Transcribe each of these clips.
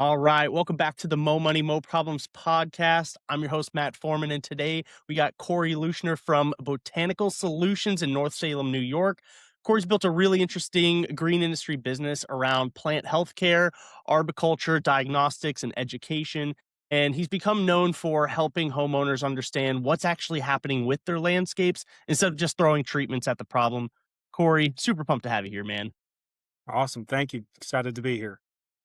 All right, welcome back to the Mo Money, Mo Problems podcast. I'm your host, Matt Foreman, and today we got Couri Leuschner from Botanical Solutions in North Salem, New York. Corey's built a really interesting green industry business around plant healthcare, arboriculture, diagnostics, and education. And he's become known for helping homeowners understand what's actually happening with their landscapes instead of just throwing treatments at the problem. Corey, super pumped to have you here, man. Awesome. Thank you. Excited to be here.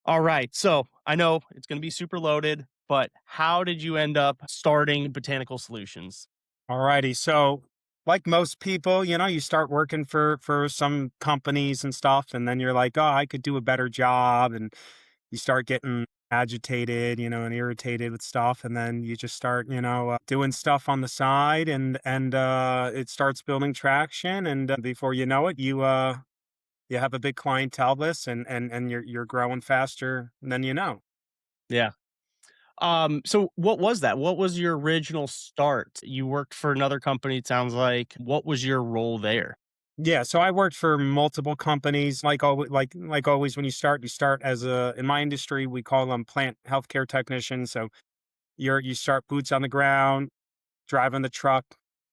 All right. So I know it's going to be super loaded, but how did you end up starting Botanical Solutions? All righty. So, like most people, you start working for some companies and stuff, and then you're like, oh, I could do a better job, and you start getting agitated, and irritated with stuff, and then you just start, doing stuff on the side, and it starts building traction, and before you know it, you have a big clientele list, and you're growing faster than you know. Yeah. So what was that? What was your original start? You worked for another company, it sounds like. What was your role there? Yeah, so I worked for multiple companies. Like always, when you start as in my industry, we call them plant healthcare technicians. So you start boots on the ground, driving the truck,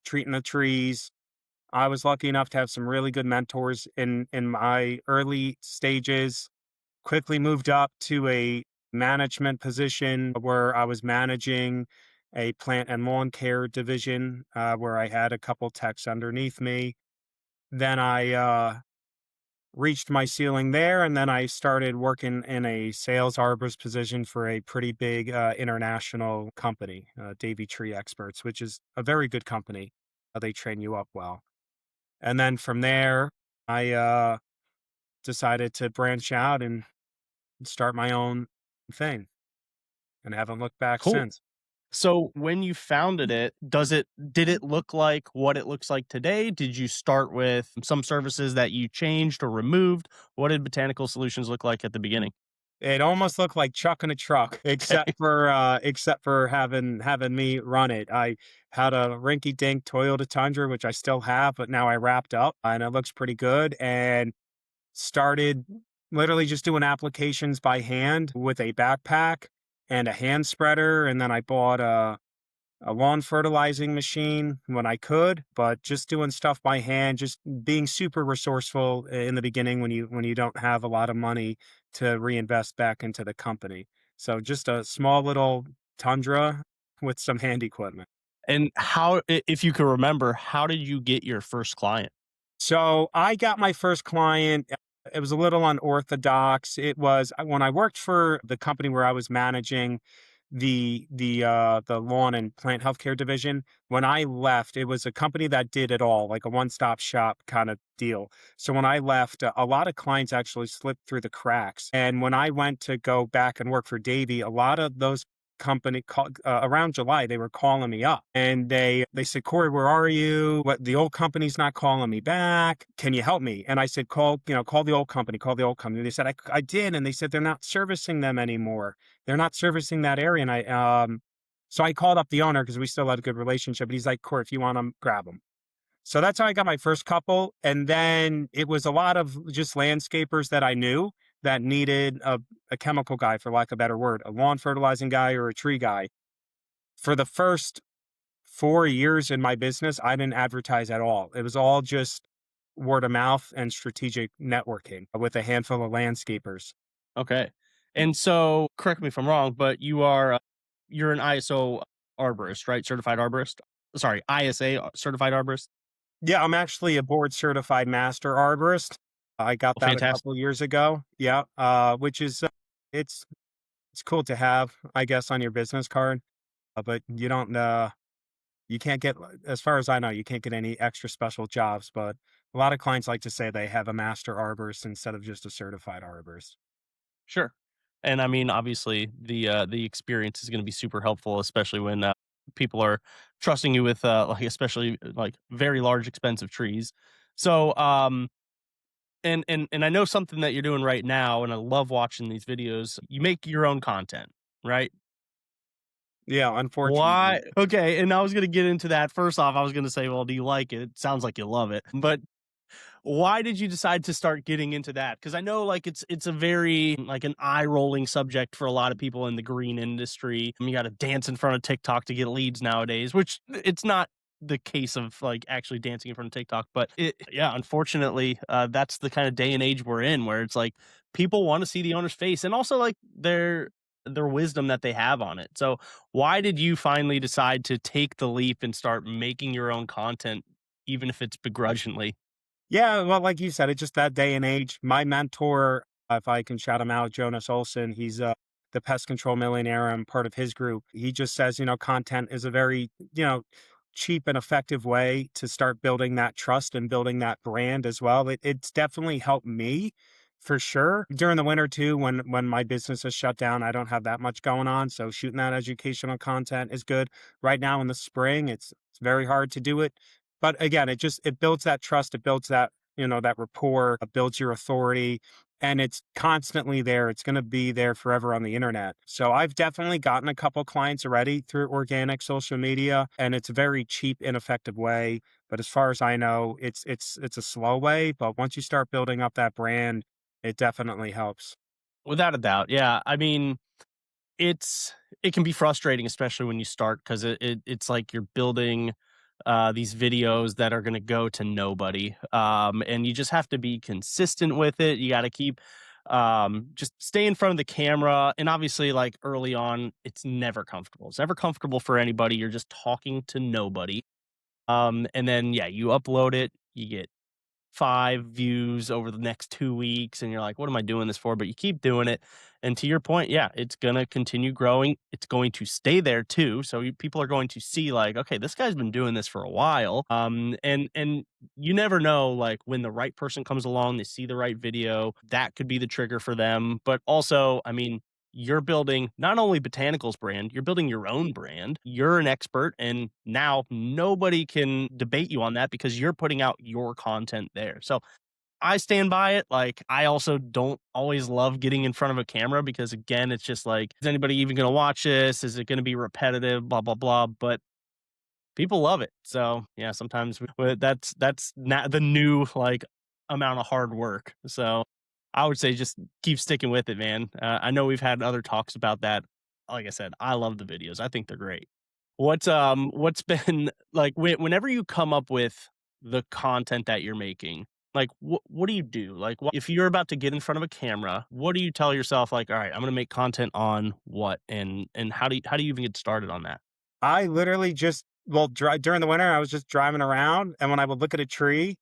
treating the trees. I was lucky enough to have some really good mentors in my early stages. Quickly moved up to a management position where I was managing a plant and lawn care division, where I had a couple techs underneath me. Then I reached my ceiling there, and then I started working in a sales arborist position for a pretty big international company, Davy Tree Experts, which is a very good company. They train you up well. And then from there, I decided to branch out and start my own thing, and haven't looked back Cool. since. So when you founded it, did it look like what it looks like today? Did you start with some services that you changed or removed? What did Botanical Solutions look like at the beginning? It almost looked like chucking a truck, Okay. except for having me run it. I had a rinky dink Toyota Tundra, which I still have, but now I wrapped up and it looks pretty good. And started literally just doing applications by hand with a backpack and a hand spreader. And then I bought a lawn fertilizing machine when I could, but just doing stuff by hand, just being super resourceful in the beginning when you don't have a lot of money to reinvest back into the company. So just a small little Tundra with some hand equipment. And if you can remember, how did you get your first client? So I got my first client. It was a little unorthodox. It was when I worked for the company where I was managing the lawn and plant healthcare division. When I left, it was a company that did it all, like a one-stop shop kind of deal. So when I left, a lot of clients actually slipped through the cracks. And when I went to go back and work for Davy, a lot of those around July, they were calling me up and they said, Cory, where are you? What, the old company's not calling me back. Can you help me? And I said, call the old company, call the old company. They said, I did. And they said, they're not servicing them anymore. They're not servicing that area. And so I called up the owner because we still had a good relationship. And he's like, Cory, if you want them, grab them. So that's how I got my first couple. And then it was a lot of just landscapers that I knew that needed a chemical guy, for lack of a better word, a lawn fertilizing guy or a tree guy. For the first 4 years in my business, I didn't advertise at all. It was all just word of mouth and strategic networking with a handful of landscapers. Okay. And so, correct me if I'm wrong, but you're an ISO arborist, right? Certified arborist? Sorry, ISA certified arborist? Yeah, I'm actually a board certified master arborist. I got Oh, that a fantastic. couple years ago. Yeah, which is it's it's cool to have, I guess, on your business card. But you can't get, as far as I know, you can't get any extra special jobs. But a lot of clients like to say they have a master arborist instead of just a certified arborist. Sure. And I mean, obviously, the experience is gonna be super helpful, especially when, people are trusting you with, like, especially, like, very large, expensive trees. So, and I know something that you're doing right now, and I love watching these videos. You make your own content, right? Yeah, unfortunately. Why? Okay, and I was gonna get into that. First off, I was gonna say, well, do you like it? It sounds like you love it, but Why did you decide to start getting into that? Because I know like it's a very like an eye rolling subject for a lot of people in the green industry. You got to dance in front of TikTok to get leads nowadays, which it's not the case of like actually dancing in front of TikTok, but yeah, unfortunately, that's the kind of day and age we're in where it's like people want to see the owner's face and also like their wisdom that they have on it. So why did you finally decide to take the leap and start making your own content, even if it's begrudgingly? Yeah, well, like you said, it's just that day and age. My mentor, if I can shout him out, Jonas Olson, he's the Pest Control Millionaire. I'm part of his group. He just says, content is a very, cheap and effective way to start building that trust and building that brand as well. It's definitely helped me for sure. During the winter too, when my business is shut down, I don't have that much going on. So shooting that educational content is good. Right now in the spring, it's very hard to do it. But again, it builds that trust, it builds that, that rapport, it builds your authority, and it's constantly there. It's going to be there forever on the internet. So I've definitely gotten a couple clients already through organic social media, and it's a very cheap, ineffective way. But as far as I know, it's a slow way. But once you start building up that brand, it definitely helps. Without a doubt. Yeah. I mean, it's it can be frustrating, especially when you start because it's like you're building these videos that are going to go to nobody. And you just have to be consistent with it. You got to keep just stay in front of the camera. And obviously, like early on, it's never comfortable. It's never comfortable for anybody. You're just talking to nobody. And then, yeah, you upload it, you get 5 views over the next 2 weeks, and you're like, "What am I doing this for?" But you keep doing it, and to your point, yeah, it's gonna continue growing. It's going to stay there too, so people are going to see like, "Okay, this guy's been doing this for a while." And you never know, like, when the right person comes along, they see the right video, that could be the trigger for them, but also, I mean, you're building not only Botanical's brand, you're building your own brand. You're an expert, and now nobody can debate you on that because you're putting out your content there. So I stand by it. Like, I also don't always love getting in front of a camera because, again, it's just like, is anybody even going to watch this? Is it going to be repetitive? Blah, blah, blah. But people love it. So yeah, sometimes that's not the new like amount of hard work. So I would say just keep sticking with it, man. I know we've had other talks about that. Like I said, I love the videos. I think they're great. What's been like whenever you come up with the content that you're making, like what do you do? Like if you're about to get in front of a camera, what do you tell yourself like, all right, I'm going to make content on what and how do you even get started on that? I literally just well, during the winter, I was just driving around, and when I would look at a tree,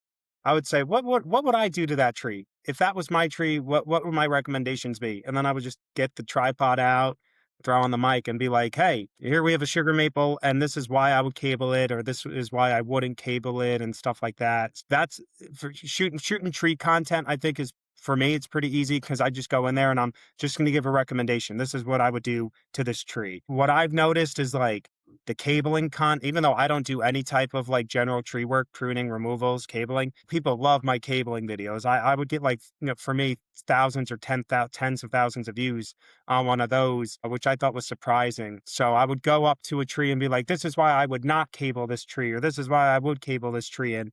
I would say, what would I do to that tree? If that was my tree, what would my recommendations be?" And then I would just get the tripod out, throw on the mic, and be like, "Hey, here we have a sugar maple, and this is why I would cable it, or this is why I wouldn't cable it," and stuff like that. That's for shooting tree content. I think is for me, it's pretty easy because I just go in there and I'm just going to give a recommendation. This is what I would do to this tree. What I've noticed is like the cabling even though I don't do any type of like general tree work, pruning, removals, cabling, people love my cabling videos. I would get like, for me, thousands or tens of thousands of views on one of those, which I thought was surprising. So I would go up to a tree and be like, this is why I would not cable this tree, or this is why I would cable this tree. And,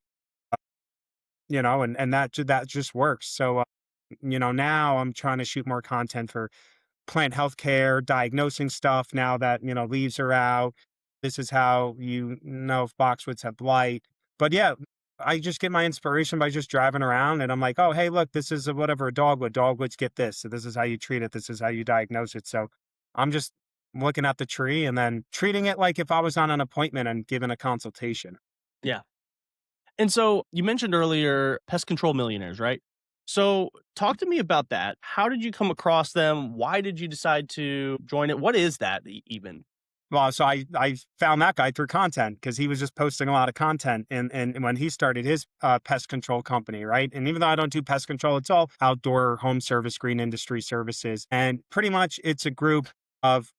and that just works. So, now I'm trying to shoot more content for plant healthcare, diagnosing stuff now that, leaves are out. This is how you know if boxwoods have blight. But yeah, I just get my inspiration by just driving around and I'm like, oh, hey, look, this is whatever a dogwood. Dogwoods get this. So this is how you treat it. This is how you diagnose it. So I'm just looking at the tree and then treating it like if I was on an appointment and giving a consultation. Yeah. And so you mentioned earlier Pest Control Millionaires, right? So talk to me about that. How did you come across them? Why did you decide to join it? What is that even? Well, so I found that guy through content because he was just posting a lot of content and when he started his pest control company, right? And even though I don't do pest control, it's all outdoor home service, green industry services. And pretty much it's a group of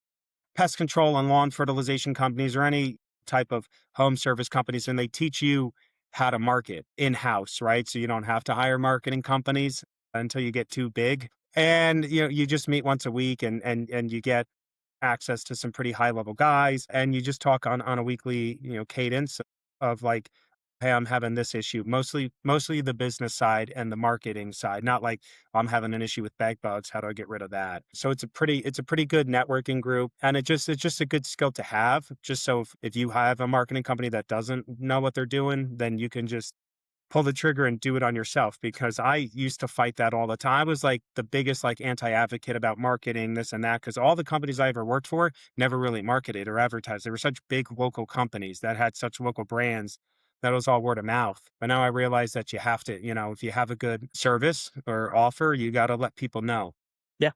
pest control and lawn fertilization companies or any type of home service companies. And they teach you how to market in-house, right? So you don't have to hire marketing companies until you get too big. And you just meet once a week and you get access to some pretty high level guys and you just talk on a weekly cadence of like hey, I'm having this issue. Mostly the business side and the marketing side, not like I'm having an issue with bed bugs. How do I get rid of that? So it's a pretty good networking group, and it's just a good skill to have. Just so if you have a marketing company that doesn't know what they're doing, then you can just pull the trigger and do it on yourself, because I used to fight that all the time. I was like the biggest like anti-advocate about marketing this and that, because all the companies I ever worked for never really marketed or advertised. They were such big local companies that had such local brands that it was all word of mouth. But now I realize that you have to, if you have a good service or offer, you got to let people know. Yeah.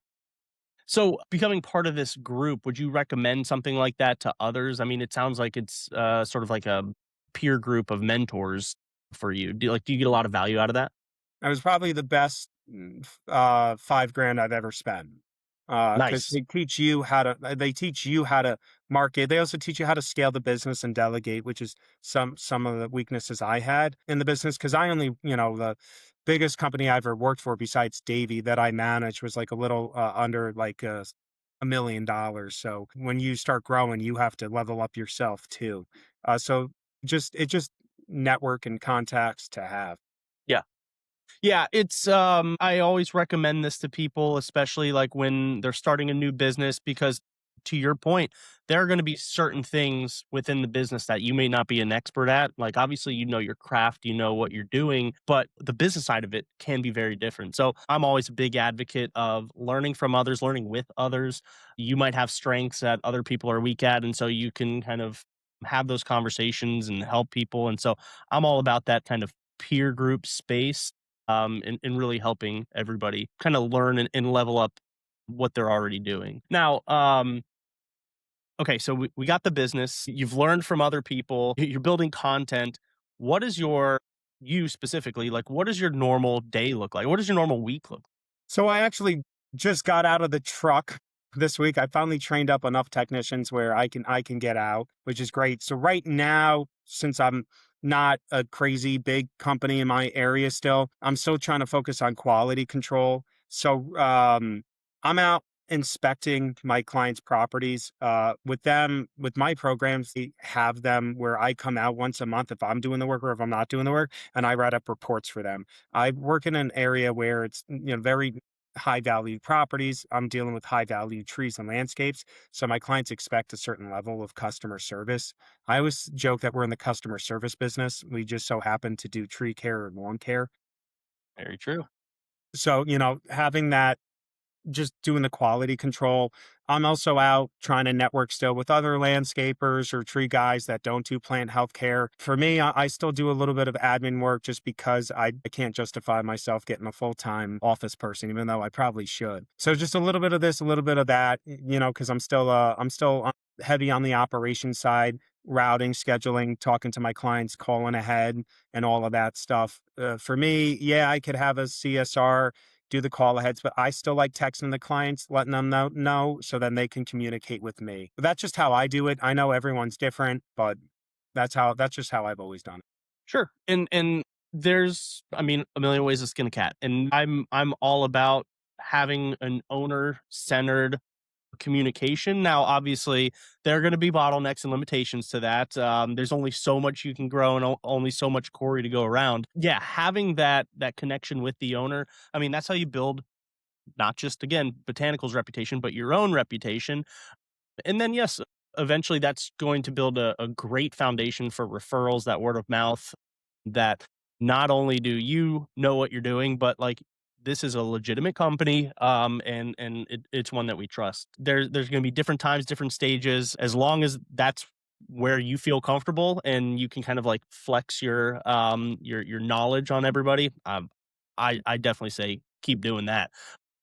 So, becoming part of this group, would you recommend something like that to others? I mean, it sounds like it's sort of like a peer group of mentors for you. Do you get a lot of value out of that? It was probably the best 5 grand I've ever spent. Because Nice. they teach you how to market. They also teach you how to scale the business and delegate, which is some of the weaknesses I had in the business. Because I only, the biggest company I ever worked for besides Davy that I managed was like a little under like $1 million. So when you start growing, you have to level up yourself too. So just network and contacts to have. Yeah. Yeah, it's I always recommend this to people, especially like when they're starting a new business, because to your point, there are going to be certain things within the business that you may not be an expert at. Like obviously you know your craft, you know what you're doing, but the business side of it can be very different. So I'm always a big advocate of learning from others, learning with others. You might have strengths that other people are weak at, and so you can kind of have those conversations and help people. And so I'm all about that kind of peer group space, and really helping everybody kind of learn and level up what they're already doing. Now, okay, so we got the business. You've learned from other people. You're building content. What is you specifically like? What does your normal day look like? What does your normal week look? So I actually just got out of the truck this week. I finally trained up enough technicians where I can get out, which is great. So right now, since I'm not a crazy big company in my area still, I'm still trying to focus on quality control. So I'm out inspecting my clients' properties. With my programs, they have them where I come out once a month if I'm doing the work or if I'm not doing the work, and I write up reports for them. I work in an area where it's very high value properties. I'm dealing with high value trees and landscapes. So my clients expect a certain level of customer service. I always joke that we're in the customer service business. We just so happen to do tree care and lawn care. Very true. So, having that, just doing the quality control. I'm also out trying to network still with other landscapers or tree guys that don't do plant health care. For me, I still do a little bit of admin work just because I can't justify myself getting a full-time office person, even though I probably should. So just a little bit of this, a little bit of that, because I'm still heavy on the operation side, routing, scheduling, talking to my clients, calling ahead, and all of that stuff. For me, yeah, I could have a CSR do the call aheads, but I still like texting the clients, letting them know so then they can communicate with me. But that's just how I do it. I know everyone's different, but that's just how I've always done it. Sure. And there's I mean, a million ways to skin a cat. And I'm all about having an owner centered communication. Now, obviously, there are going to be bottlenecks and limitations to that. There's only so much you can grow and only so much Corey to go around. Yeah, having that connection with the owner. I mean, that's how you build not just again botanical's reputation, but your own reputation. And then, yes, eventually that's going to build a great foundation for referrals, that word of mouth, that not only do you know what you're doing, but like this is a legitimate company, and it's one that we trust. There's going to be different times, different stages. As long as that's where you feel comfortable and you can kind of like flex your knowledge on everybody. I definitely say keep doing that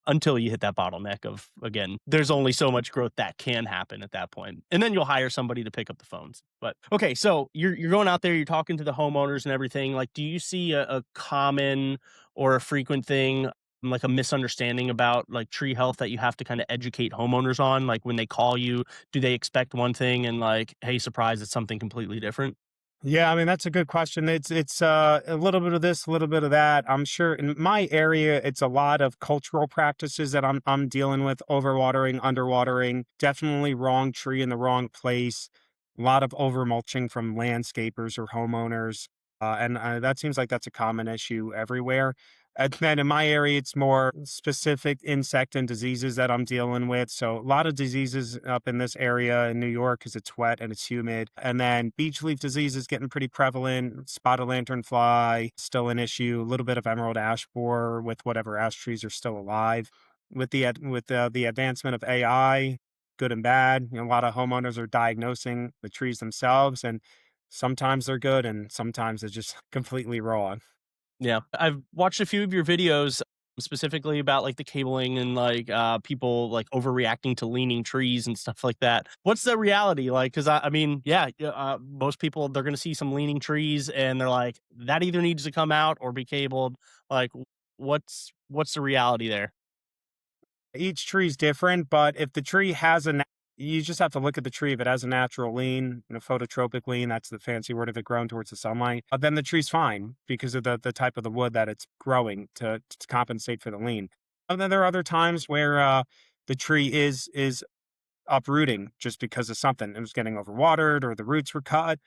until you hit that bottleneck of, again, there's only so much growth that can happen at that point, and then you'll hire somebody to pick up the phones. But okay, so you're going out there, you're talking to the homeowners and everything. Like, do you see a common or a frequent thing, like a misunderstanding about like tree health that you have to kind of educate homeowners on? Like when they call you, do they expect one thing and like, hey, surprise, it's something completely different? Yeah, I mean that's a good question. It's a little bit of this, a little bit of that. I'm sure in my area, it's a lot of cultural practices that I'm dealing with: overwatering, underwatering, definitely wrong tree in the wrong place, a lot of over mulching from landscapers or homeowners. And that seems like that's a common issue everywhere. And then in my area, it's more specific insect and diseases that I'm dealing with. So a lot of diseases up in this area in New York because it's wet and it's humid. And then beech leaf disease is getting pretty prevalent. Spotted lanternfly still an issue. A little bit of emerald ash borer with whatever ash trees are still alive. With the advancement of AI, good and bad, a lot of homeowners are diagnosing the trees themselves, and sometimes they're good and sometimes they're just completely wrong. Yeah. I've watched a few of your videos specifically about like the cabling and like people like overreacting to leaning trees and stuff like that. What's the reality like? Cuz I mean, yeah, most people they're going to see some leaning trees and they're like that either needs to come out or be cabled. Like what's the reality there? Each tree's different, but if the tree has you just have to look at the tree. If it has a natural lean, phototropic lean, that's the fancy word of it growing towards the sunlight, then the tree's fine because of the type of the wood that it's growing to compensate for the lean. And then there are other times where the tree is uprooting just because of something. It was getting overwatered or the roots were cut.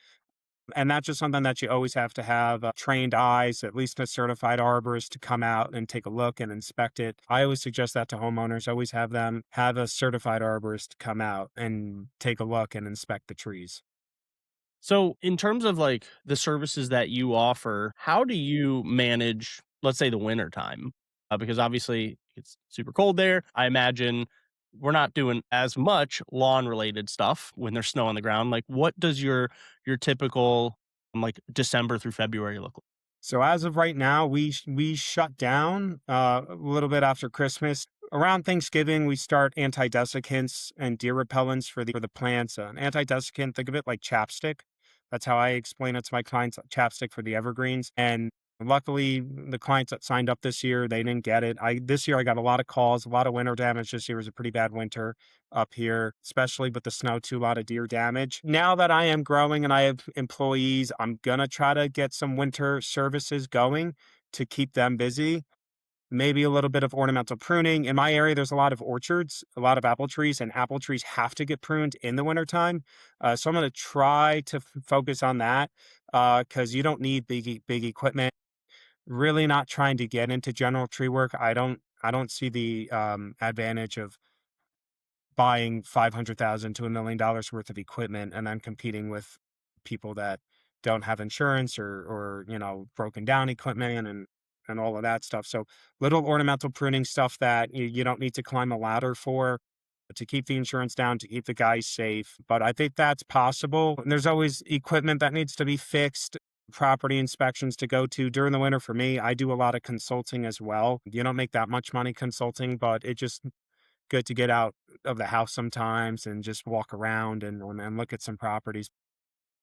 And that's just something that you always have to have trained eyes, at least a certified arborist to come out and take a look and inspect it. I always suggest that to homeowners. Always have them have a certified arborist come out and take a look and inspect the trees. So, in terms of like the services that you offer, how do you manage, let's say, the winter time? Because obviously it's super cold there. I imagine we're not doing as much lawn related stuff when there's snow on the ground. Like, what does your typical like December through February look like? So as of right now, we shut down a little bit after Christmas. Around Thanksgiving, we start anti-desiccants and deer repellents for the plants. An anti-desiccant, think of it like chapstick. That's how I explain it to my clients, chapstick for the evergreens. And luckily, the clients that signed up this year, they didn't get it. I This year I got a lot of calls, a lot of winter damage. This year was a pretty bad winter up here, especially with the snow too, a lot of deer damage. Now that I am growing and I have employees, I'm gonna try to get some winter services going to keep them busy. Maybe a little bit of ornamental pruning. In my area, there's a lot of orchards, a lot of apple trees, and apple trees have to get pruned in the wintertime. So I'm going to try to focus on that because you don't need big equipment. Really not trying to get into general tree work. I don't see the advantage of buying 500,000 to $1 million worth of equipment and then competing with people that don't have insurance or broken down equipment and all of that stuff. So little ornamental pruning stuff that you don't need to climb a ladder for to keep the insurance down, to keep the guys safe. But I think that's possible. And there's always equipment that needs to be fixed, property inspections to go to during the winter. For me, I do a lot of consulting as well. You don't make that much money consulting, but it just good to get out of the house sometimes and just walk around and look at some properties.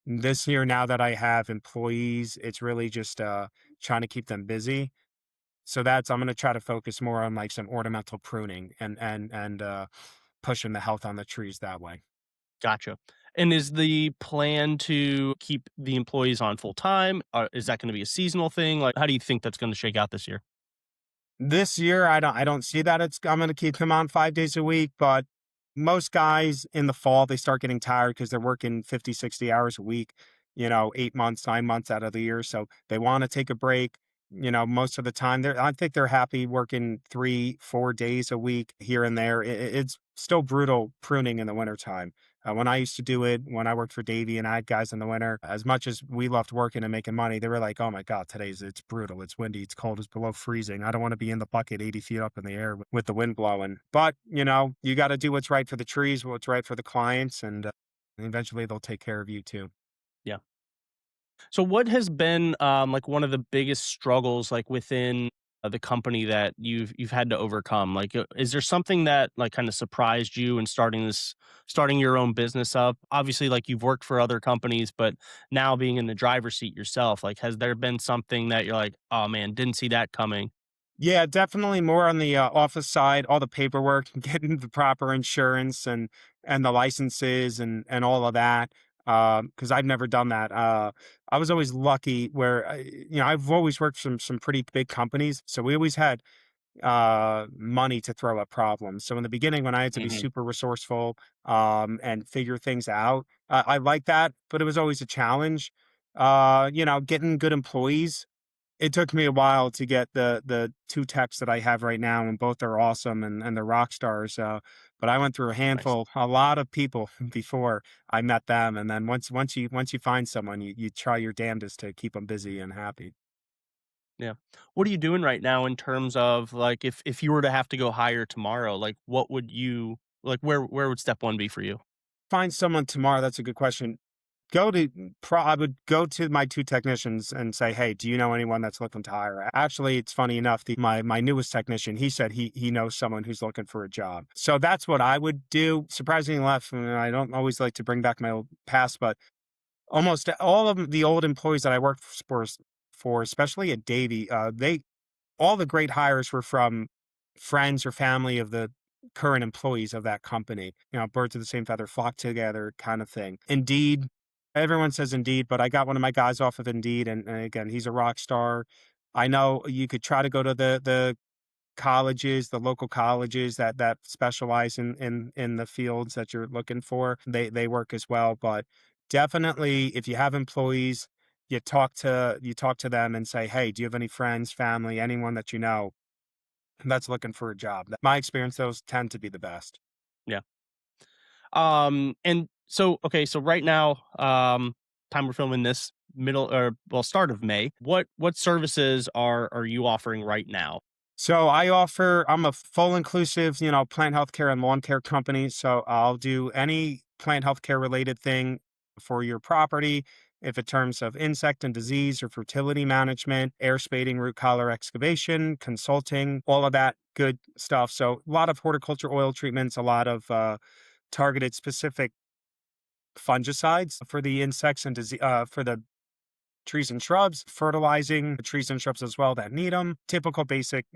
This year, now that I have employees, it's really just trying to keep them busy. So I'm going to try to focus more on like some ornamental pruning and pushing the health on the trees that way. Gotcha. And is the plan to keep the employees on full time? Or is that going to be a seasonal thing? Like, how do you think that's going to shake out this year? This year, I don't see that I'm going to keep them on 5 days a week, but most guys in the fall, they start getting tired because they're working 50, 60 hours a week, 8 months, 9 months out of the year. So they want to take a break. Most of the time I think they're happy working 3, 4 days a week here and there. It's still brutal pruning in the wintertime. When I used to do it, when I worked for Davy and I had guys in the winter, as much as we loved working and making money, they were like, "Oh my God, it's brutal. It's windy. It's cold. It's below freezing. I don't want to be in the bucket 80 feet up in the air with the wind blowing." But, you got to do what's right for the trees, what's right for the clients, and eventually they'll take care of you too. Yeah. So what has been, like, one of the biggest struggles, like, within, the company that you've had to overcome? Like, is there something that, like, kinda surprised you in starting your own business up? Obviously, like, you've worked for other companies, but now being in the driver's seat yourself, like, has there been something that you're like, "Oh, man, didn't see that coming?" Yeah, definitely more on the office side, all the paperwork, getting the proper insurance and the licenses and all of that. Because I've never done that. I was always lucky where I've always worked for some pretty big companies, so we always had money to throw at problems. So in the beginning, when I had to be Mhm. super resourceful and figure things out, I like that, but it was always a challenge. Getting good employees. It took me a while to get the 2 techs that I have right now, and both are awesome and they're rock stars, but I went through Nice. a lot of people before I met them, and then once you find someone, you try your damnedest to keep them busy and happy. Yeah. What are you doing right now in terms of, like, if you were to have to go hire tomorrow, like, what would you like, where would step 1 be for you? Find someone tomorrow, that's a good question. Go to I would go to my 2 technicians and say, "Hey, do you know anyone that's looking to hire?" Actually, it's funny enough, my newest technician, he said he knows someone who's looking for a job. So that's what I would do. Surprisingly enough, and I don't always like to bring back my old past, but almost all of the old employees that I worked for, especially at Davie, they all the great hires were from friends or family of the current employees of that company. Birds of the same feather flock together kind of thing. Indeed, everyone says Indeed, but I got one of my guys off of Indeed, and again, he's a rock star. I know you could try to go to the colleges, the local colleges that specialize in the fields that you're looking for. They work as well, but definitely if you have employees, you talk to them and say, "Hey, do you have any friends, family, anyone that you know that's looking for a job?" My experience, those tend to be the best. Yeah. And so, okay, so right now, time we're filming this, middle or well, start of May, what services are you offering right now? So I'm a full inclusive, plant healthcare and lawn care company. So I'll do any plant healthcare related thing for your property. If in terms of insect and disease or fertility management, air spading, root collar excavation, consulting, all of that good stuff. So a lot of horticulture oil treatments, a lot of targeted specific fungicides for the insects and for the trees and shrubs, fertilizing the trees and shrubs as well that need them. Typical basic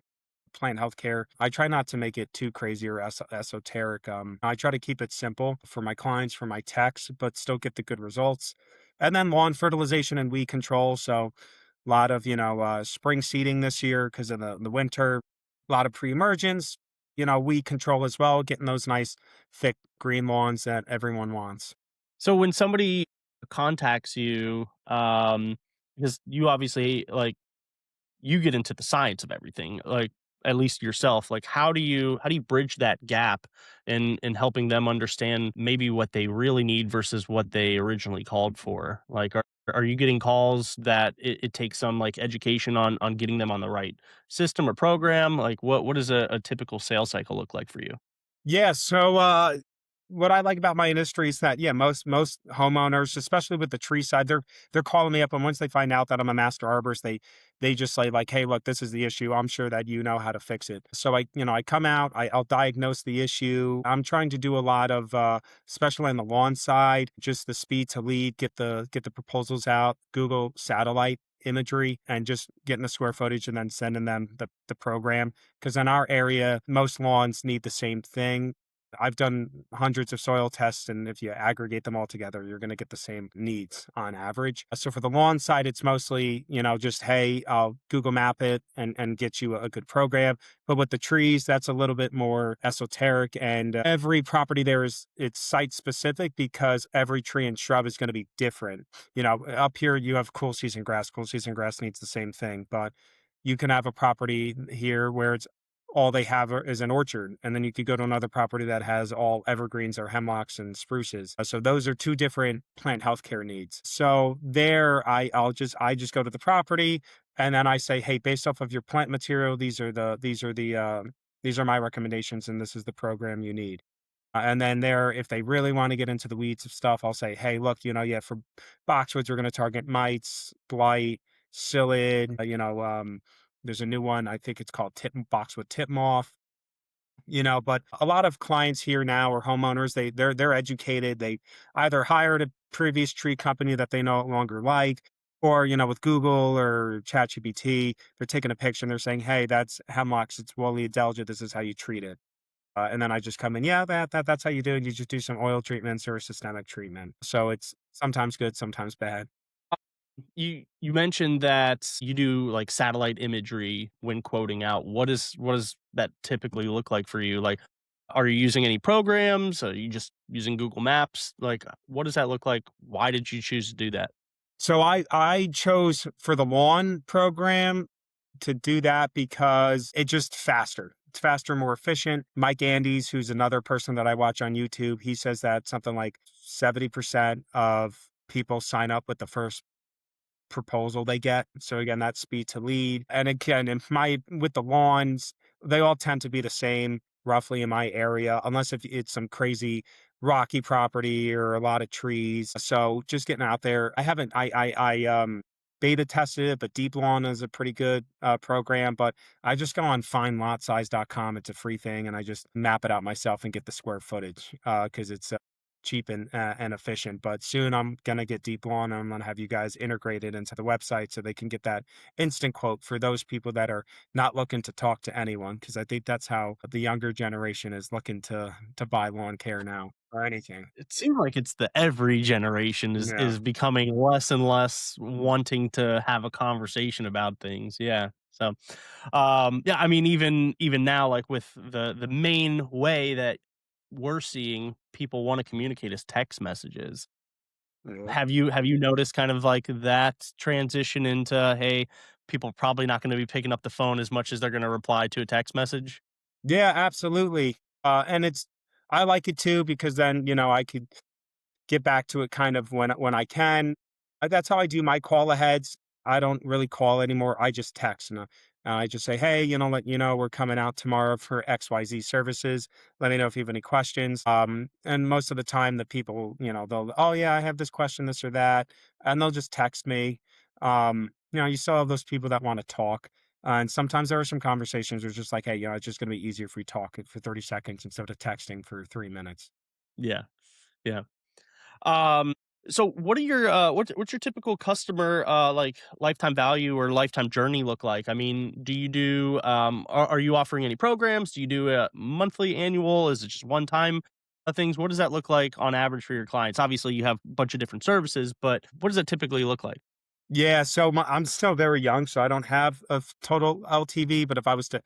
plant healthcare. I try not to make it too crazy or esoteric. I try to keep it simple for my clients, for my techs, but still get the good results. And then lawn fertilization and weed control. So a lot of spring seeding this year because of the winter. A lot of pre-emergence. Weed control as well, getting those nice thick green lawns that everyone wants. So when somebody contacts you, because you obviously, like, you get into the science of everything, like, at least yourself, like, how do you bridge that gap in helping them understand maybe what they really need versus what they originally called for? Like, are you getting calls that it takes some, like, education on getting them on the right system or program? Like, what does a typical sales cycle look like for you? Yeah, so what I like about my industry is that most homeowners, especially with the tree side, they're calling me up, and once they find out that I'm a master arborist, they just say like, "Hey, look, this is the issue. I'm sure that you know how to fix it." So I come out, I'll diagnose the issue. I'm trying to do a lot of especially on the lawn side, just the speed to lead, get the proposals out, Google satellite imagery and just getting the square footage and then sending them the program because in our area, most lawns need the same thing. I've done hundreds of soil tests, and if you aggregate them all together, you're going to get the same needs on average. So for the lawn side, it's mostly, just, hey, I'll Google map it and get you a good program. But with the trees, that's a little bit more esoteric. And every property there it's site specific because every tree and shrub is going to be different. Up here, you have cool season grass. Cool season grass needs the same thing, but you can have a property here where it's all they have is an orchard. And then you could go to another property that has all evergreens or hemlocks and spruces. So those are two different plant healthcare needs. So there I just go to the property and then I say, hey, based off of your plant material, these are my recommendations and this is the program you need. And then there, if they really want to get into the weeds of stuff, I'll say, hey, look, yeah, for boxwoods, we're going to target mites, blight, psyllid, there's a new one. I think it's called boxwood tip moth. But a lot of clients here now or homeowners, they're educated. They either hired a previous tree company that they no longer like, or with Google or ChatGPT, they're taking a picture and they're saying, "Hey, that's hemlocks. It's woolly adelgid. This is how you treat it." And then I just come in, yeah, that's how you do it. You just do some oil treatments or a systemic treatment. So it's sometimes good, sometimes bad. You mentioned that you do, like, satellite imagery when quoting out. What does that typically look like for you? Like, are you using any programs? Are you just using Google Maps? Like, what does that look like? Why did you choose to do that? So I chose for the lawn program to do that because it's just faster. It's faster, more efficient. Mike Andes, who's another person that I watch on YouTube, he says that something like 70% of people sign up with the first proposal they get. So again, that's speed to lead. And again, in my with the lawns, they all tend to be the same roughly in my area, unless if it's some crazy rocky property or a lot of trees. So just getting out there. I haven't I beta tested it, but Deep Lawn is a pretty good program. But I just go on findlotsize.com. It's a free thing, and I just map it out myself and get the square footage because it's cheap and efficient. But soon I'm gonna get Deep Lawn. And I'm gonna have you guys integrated into the website so they can get that instant quote for those people that are not looking to talk to anyone. Because I think that's how the younger generation is looking to buy lawn care now or anything. It seems like it's the every generation Yeah. is becoming less and less wanting to have a conversation about things. Yeah. So, yeah, I mean, even now, like with the main way that we're seeing people want to communicate is text messages. Yeah. Have you noticed kind of like that transition into, hey, people probably not going to be picking up the phone as much as they're going to reply to a text message? Yeah, absolutely. And it's I like it too because then I could get back to it kind of when I can. That's how I do my call aheads. I don't really call anymore. I just text and I just say, hey, let you know we're coming out tomorrow for XYZ services. Let me know if you have any questions. And most of the time, the people, they'll, oh yeah, I have this question, this or that, and they'll just text me. You still have those people that want to talk. And sometimes there are some conversations where it's just like, hey, it's just going to be easier if we talk for 30 seconds instead of texting for 3 minutes. Yeah. Yeah. Um, so what are your what's your typical customer like lifetime value or lifetime journey look like? I mean, do you do are you offering any programs? Do you do a monthly, annual? Is it just one time things? What does that look like on average for your clients? Obviously, you have a bunch of different services, but what does that typically look like? Yeah, so I'm still very young, so I don't have a total LTV. But if I was to,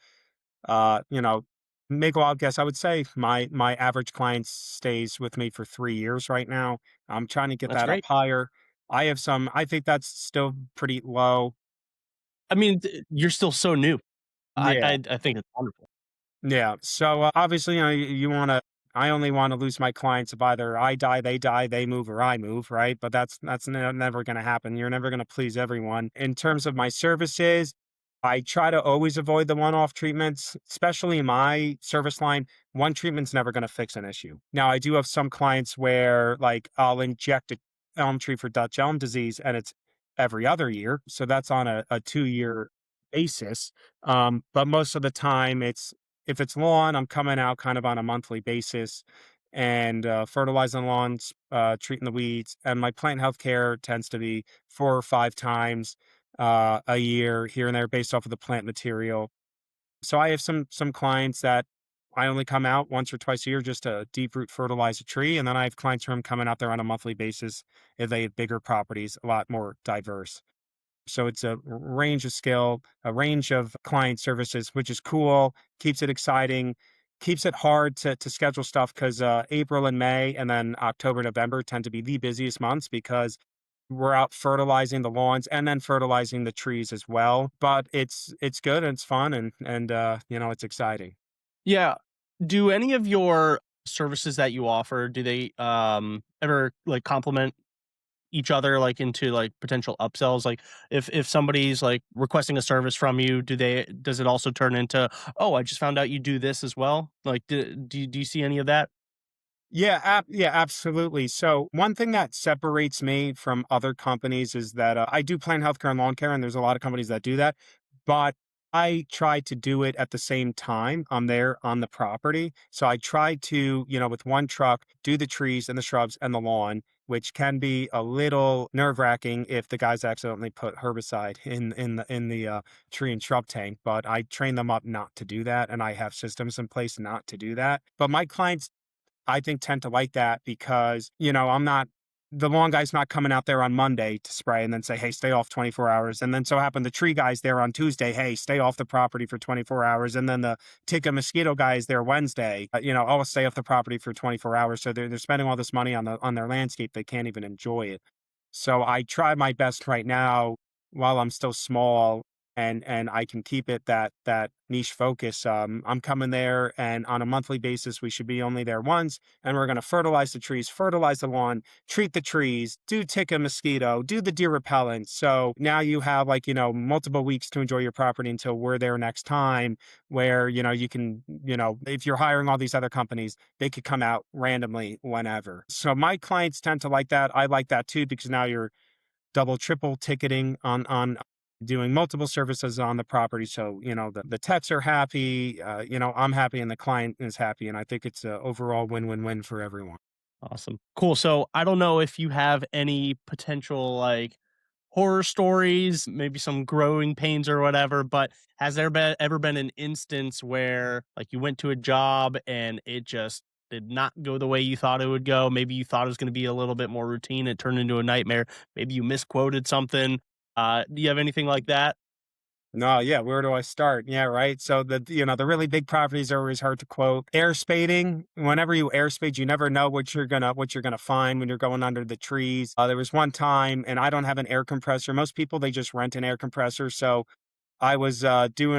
uh, you know, make a wild guess, I would say my average client stays with me for 3 years right now. I'm trying to get That's that up great. higher. I have some. I think that's still pretty low. I mean, you're still so new. Yeah, I think it's wonderful. yeah. So obviously, you want to. I only want to lose my clients if either I die, they move, or I move, right? But that's never going to happen. You're never going to please everyone. In terms of my services, I try to always avoid the one-off treatments, especially in my service line. One treatment's never going to fix an issue. Now, I do have some clients where, like, I'll inject a elm tree for Dutch elm disease, and it's every other year, so that's on a 2-year basis. But most of the time, if it's lawn, I'm coming out kind of on a monthly basis and fertilizing lawns, treating the weeds. And my plant health care tends to be 4 or 5 times a year here and there based off of the plant material. So I have some clients that I only come out once or twice a year just to deep root fertilize a tree. And then I have clients who I'm coming out there on a monthly basis if they have bigger properties, a lot more diverse. So it's a range of skill, a range of client services, which is cool, keeps it exciting, keeps it hard to schedule stuff because April and May and then October, November tend to be the busiest months because we're out fertilizing the lawns and then fertilizing the trees as well. But it's good and it's fun and it's exciting. Yeah. Do any of your services that you offer, do they ever like complement each other like into like potential upsells? Like if somebody's like requesting a service from you, does it also turn into, oh, I just found out you do this as well? Like do you see any of that? Yeah, yeah, absolutely. So one thing that separates me from other companies is that I do plant healthcare and lawn care, and there's a lot of companies that do that. But I try to do it at the same time. I'm there on the property, so I try to, with one truck, do the trees and the shrubs and the lawn, which can be a little nerve wracking if the guys accidentally put herbicide in the tree and shrub tank. But I train them up not to do that, and I have systems in place not to do that. But my clients I think tend to like that because, I'm not the lawn guy's not coming out there on Monday to spray and then say, hey, stay off 24 hours. And then so happen the tree guy's there on Tuesday, hey, stay off the property for 24 hours. And then the tick and mosquito guy is there Wednesday, oh, stay off the property for 24 hours. So they're spending all this money on their landscape. They can't even enjoy it. So I try my best right now while I'm still small and I can keep it that niche focus. I'm coming there and on a monthly basis we should be only there once, and we're going to fertilize the trees, fertilize the lawn, treat the trees, do tick a mosquito, do the deer repellent. So now you have like, multiple weeks to enjoy your property until we're there next time, where, you can, if you're hiring all these other companies, they could come out randomly whenever. So my clients tend to like that. I like that too, because now you're double, triple ticketing on doing multiple services on the property. So, the techs are happy, I'm happy and the client is happy. And I think it's a overall win-win-win for everyone. Awesome. Cool. So I don't know if you have any potential like horror stories, maybe some growing pains or whatever, but has there ever been an instance where like you went to a job and it just did not go the way you thought it would go? Maybe you thought it was going to be a little bit more routine. It turned into a nightmare. Maybe you misquoted something. Do you have anything like that? No, yeah, where do I start? Yeah, right. So the really big properties are always hard to quote. Air spading, whenever you air spade, you never know what you're gonna find when you're going under the trees. There was one time, and I don't have an air compressor. Most people they just rent an air compressor. So I was gonna do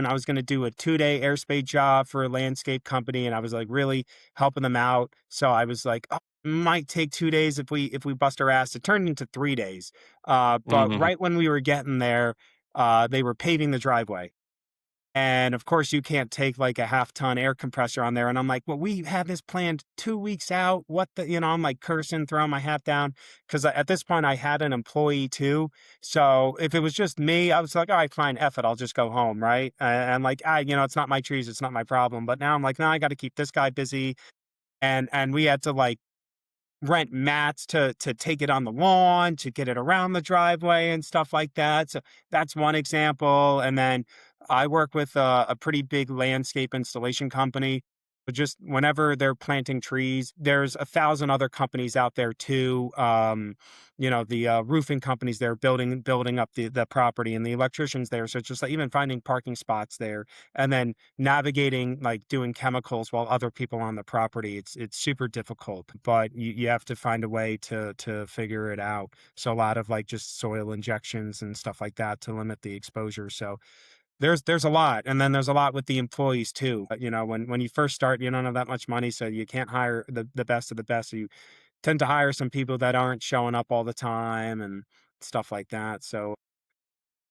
a 2-day airspace job for a landscape company, and I was, like, really helping them out. So I was like, "Oh, might take 2 days if we bust our ass." It turned into 3 days. But Hmm. right when we were getting there, they were paving the driveway. And of course, you can't take like a half-ton air compressor on there. And I'm like, well, we had this planned 2 weeks out. What the, I'm like cursing, throwing my hat down. Cause at this point I had an employee too. So if it was just me, I was like, all right, fine, F it. I'll just go home. Right. And like, it's not my trees. It's not my problem. But now I'm like, no, I got to keep this guy busy. And we had to like rent mats to take it on the lawn, to get it around the driveway and stuff like that. So that's one example. And then I work with a pretty big landscape installation company. But just whenever they're planting trees, there's 1,000 other companies out there too. The roofing companies there building up the property, and the electricians there. So it's just like even finding parking spots there, and then navigating like doing chemicals while other people on the property. It's super difficult, but you have to find a way to figure it out. So a lot of like just soil injections and stuff like that to limit the exposure. So there's a lot, and then there's a lot with the employees too. When you first start, you don't have that much money, so you can't hire the best of the best. So you tend to hire some people that aren't showing up all the time and stuff like that. So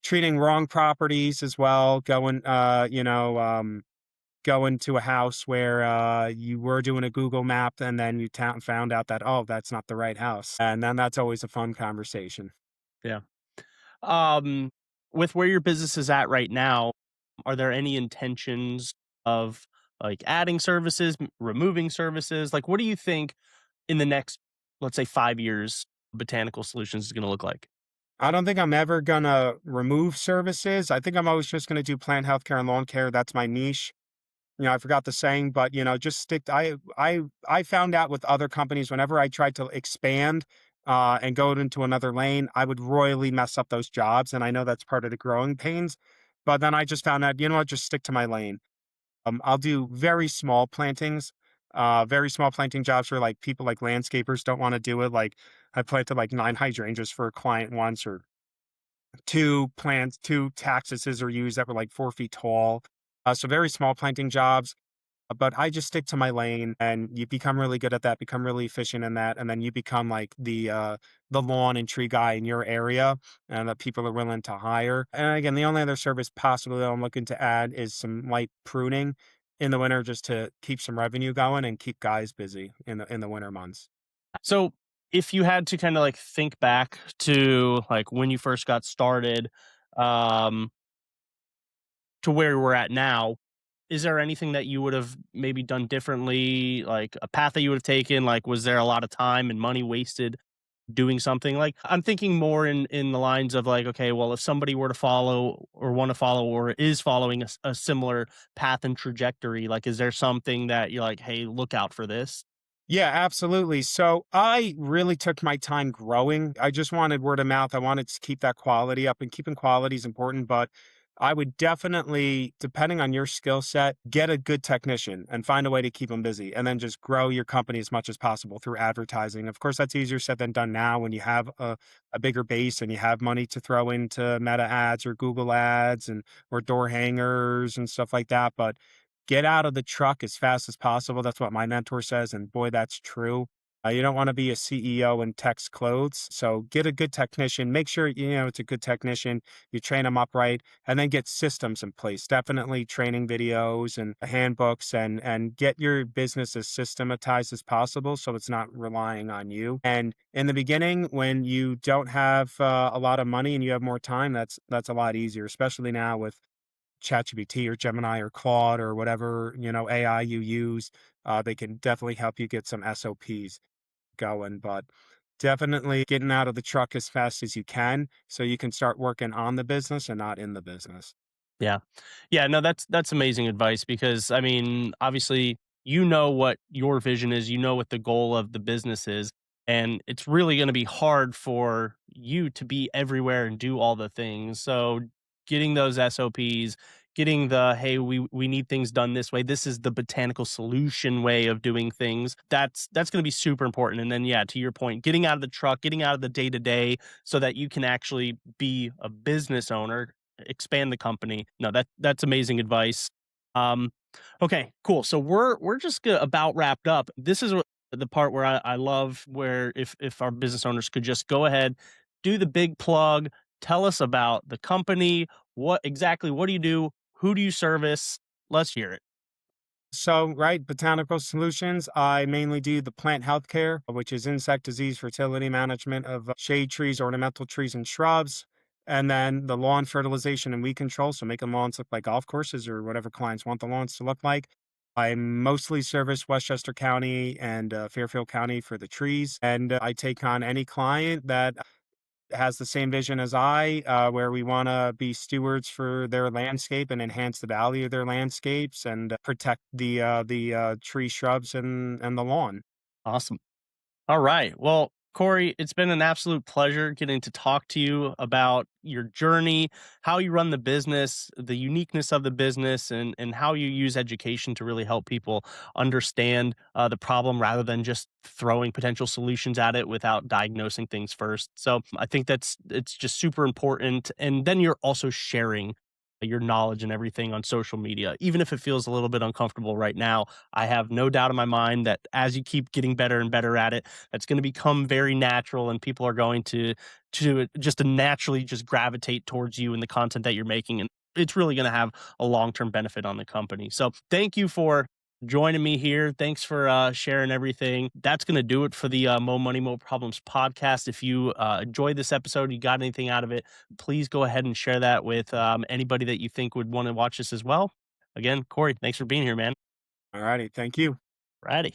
treating wrong properties as well, going to a house where you were doing a Google map and then you found out that, oh, that's not the right house. And then that's always a fun conversation. Yeah. Um, with where your business is at right now, are there any intentions of like adding services, removing services? Like, what do you think in the next, let's say, 5 years, Botanical Solutions is going to look like? I don't think I'm ever gonna remove services. I think I'm always just gonna do plant healthcare and lawn care. That's my niche. I forgot the saying, but just stick. I found out with other companies whenever I tried to expand and go into another lane, I would royally mess up those jobs, and I know that's part of the growing pains. But then I just found out, what, just stick to my lane. I'll do very small planting jobs where like people like landscapers don't want to do it. Like I planted like 9 hydrangeas for a client once, or two taxuses are used that were like 4 feet tall. So very small planting jobs, but I just stick to my lane, and you become really good at that, become really efficient in that, and then you become like the lawn and tree guy in your area, and that people are willing to hire. And again, the only other service possibly that I'm looking to add is some light pruning in the winter, just to keep some revenue going and keep guys busy in the winter months. So, if you had to kind of like think back to like when you first got started, um, to where we're at now, is there anything that you would have maybe done differently? Like a path that you would have taken? Like, was there a lot of time and money wasted doing something? Like, I'm thinking more in the lines of like, okay, well, if somebody were to follow or want to follow or is following a similar path and trajectory, like, is there something that you're like, hey, look out for this? Yeah, absolutely. So I really took my time growing. I just wanted word of mouth. I wanted to keep that quality up, and keeping quality is important. But I would definitely, depending on your skill set, get a good technician and find a way to keep them busy, and then just grow your company as much as possible through advertising. Of course, that's easier said than done now when you have a bigger base and you have money to throw into Meta ads or Google ads and or door hangers and stuff like that. But get out of the truck as fast as possible. That's what my mentor says. And boy, that's true. You don't want to be a CEO in tech's clothes. So get a good technician. Make sure, it's a good technician. You train them up right, and then get systems in place. Definitely training videos and handbooks, and get your business as systematized as possible so it's not relying on you. And in the beginning, when you don't have a lot of money and you have more time, that's a lot easier, especially now with ChatGPT or Gemini or Claude or whatever, AI you use. They can definitely help you get some SOPs going, but definitely getting out of the truck as fast as you can so you can start working on the business and not in the business. Yeah. Yeah, no, that's amazing advice because I mean, obviously, you know what your vision is, you know what the goal of the business is, and it's really going to be hard for you to be everywhere and do all the things. So, getting those SOPs, getting the hey, we need things done this way. This is the botanical solution way of doing things. That's going to be super important. And then yeah, to your point, getting out of the truck, getting out of the day to day so that you can actually be a business owner, expand the company. No, that's amazing advice. Um, okay, cool. So we're just about wrapped up. This is the part where I love where if our business owners could just go ahead, do the big plug, tell us about the company, what do you do, who do you service? Let's hear it. So, right, Botanical Solutions, I mainly do the plant healthcare, which is insect disease fertility management of shade trees, ornamental trees, and shrubs. And then the lawn fertilization and weed control. So, making lawns look like golf courses or whatever clients want the lawns to look like. I mostly service Westchester County and Fairfield County for the trees. And I take on any client that has the same vision as I, where we want to be stewards for their landscape and enhance the value of their landscapes and protect the tree, shrubs, and the lawn. Awesome. All right. Well, Corey, it's been an absolute pleasure getting to talk to you about your journey, how you run the business, the uniqueness of the business, and how you use education to really help people understand the problem rather than just throwing potential solutions at it without diagnosing things first. So I think it's just super important. And then you're also sharing your knowledge and everything on social media, even if it feels a little bit uncomfortable right now. I have no doubt in my mind that as you keep getting better and better at it, that's going to become very natural, and people are going to naturally just gravitate towards you and the content that you're making, and it's really going to have a long-term benefit on the company. So thank you for joining me here. Thanks for sharing everything. That's going to do it for the Mo Money Mo Problems podcast. If you enjoyed this episode, you got anything out of it, please go ahead and share that with anybody that you think would want to watch this as well. Again, Corey, thanks for being here, man. All righty. Thank you. Righty.